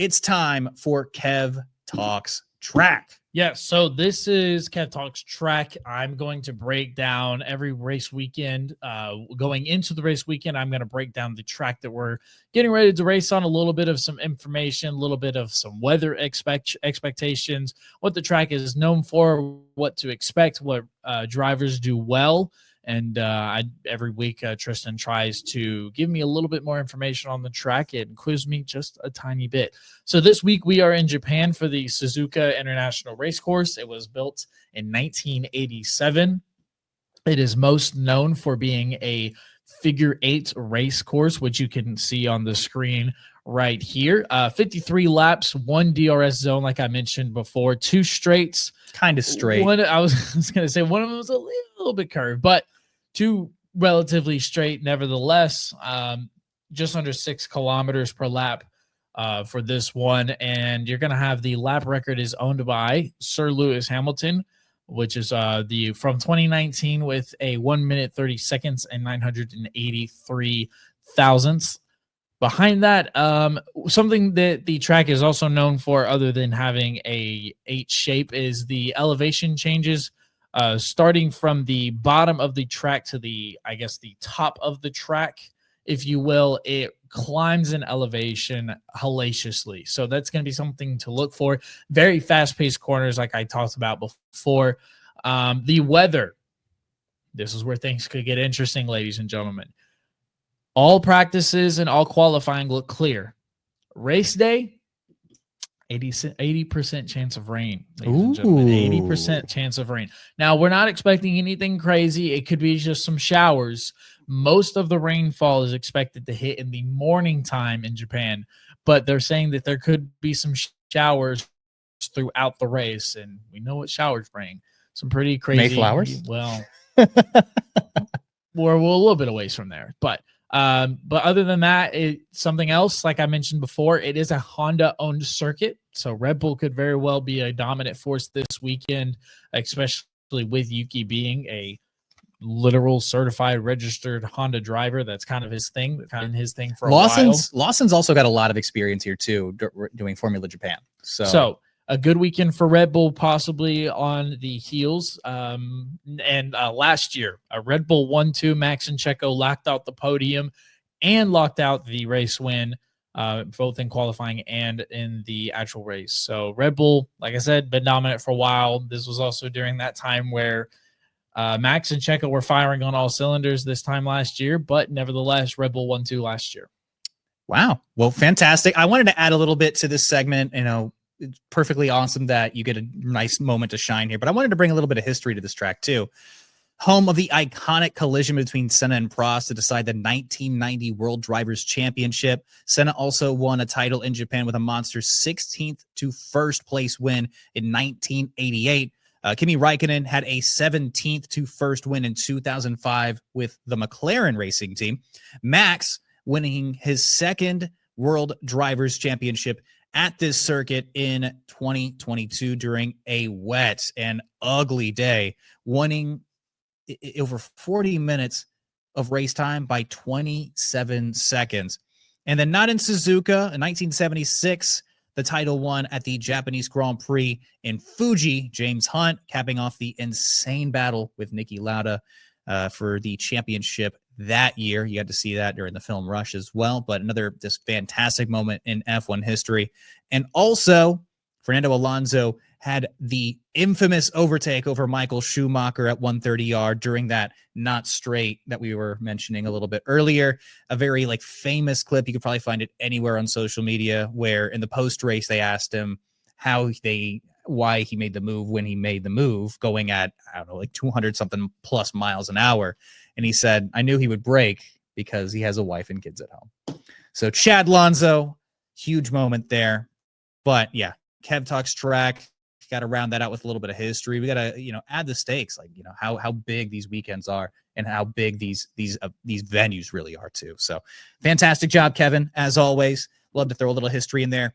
it's time for Kev Talks Track. Yeah, so this is Kev Talks Track. I'm going to break down every race weekend. Going into the race weekend, I'm going to break down the track that we're getting ready to race on, a little bit of some information, a little bit of some weather expectations, what the track is known for, what to expect, what drivers do well. And every week, Tristan tries to give me a little bit more information on the track and quiz me just a tiny bit. So this week, we are in Japan for the Suzuka International Race Course. It was built in 1987. It is most known for being a figure 8 race course, which you can see on the screen right here. 53 laps, 1 DRS zone, like I mentioned before, 2 straights. Kind of straight. I was going to say one of them was a little bit curved, but 2 relatively straight nevertheless. Just under 6 kilometers per lap for this one. And you're going to have the lap record is owned by Sir Lewis Hamilton, which is the from 2019 with a 1 minute 30 seconds and 983 thousandths. Behind that, something that the track is also known for, other than having a 8 shape, is the elevation changes. Starting from the bottom of the track to the top of the track, if you will, it climbs in elevation hellaciously. So that's going to be something to look for. Very fast-paced corners, like I talked about before. The weather. This is where things could get interesting, ladies and gentlemen. All practices and all qualifying look clear. Race day, 80% chance of rain, ladies and gentlemen. 80% chance of rain. Now, we're not expecting anything crazy. It could be just some showers. Most of the rainfall is expected to hit in the morning time in Japan, but they're saying that there could be some showers throughout the race, and we know what showers bring. Some pretty crazy. Mayflowers? Well, we're a little bit away from there, but other than that, something else, like I mentioned before, it is a Honda-owned circuit, so Red Bull could very well be a dominant force this weekend, especially with Yuki being a literal certified registered Honda driver. That's kind of his thing, for a while. Lawson's also got a lot of experience here too, doing Formula Japan. So a good weekend for Red Bull, possibly on the heels. Last year, a Red Bull 1-2, Max and Checo locked out the podium and locked out the race win, both in qualifying and in the actual race. So Red Bull, like I said, been dominant for a while. This was also during that time where Max and Checo were firing on all cylinders this time last year, but nevertheless, Red Bull 1-2 last year. Wow. Well, fantastic. I wanted to add a little bit to this segment. It's perfectly awesome that you get a nice moment to shine here, but I wanted to bring a little bit of history to this track too. Home of the iconic collision between Senna and Prost to decide the 1990 World Drivers' Championship. Senna also won a title in Japan with a monster 16th to 1st place win in 1988. Kimi Räikkönen had a 17th to 1st win in 2005 with the McLaren racing team. Max winning his 2nd World Drivers' Championship at this circuit in 2022 during a wet and ugly day, winning over 40 minutes of race time by 27 seconds. And then not in Suzuka, in 1976, the title won at the Japanese Grand Prix in Fuji. James Hunt capping off the insane battle with Niki Lauda for the championship that year. You got to see that during the film Rush as well, but another just fantastic moment in F1 history. And also, Fernando Alonso had the infamous overtake over Michael Schumacher at 130R during that not straight that we were mentioning a little bit earlier. A very famous clip. You could probably find it anywhere on social media, where in the post-race they asked him why he made the move when he made the move, going at 200 something plus miles an hour. And he said, I knew he would break because he has a wife and kids at home. So Chad Lonzo, huge moment there. But yeah, Kev Talks Track. Got to round that out with a little bit of history. We got to, add the stakes, how big these weekends are and how big these venues really are too. So fantastic job, Kevin. As always, love to throw a little history in there.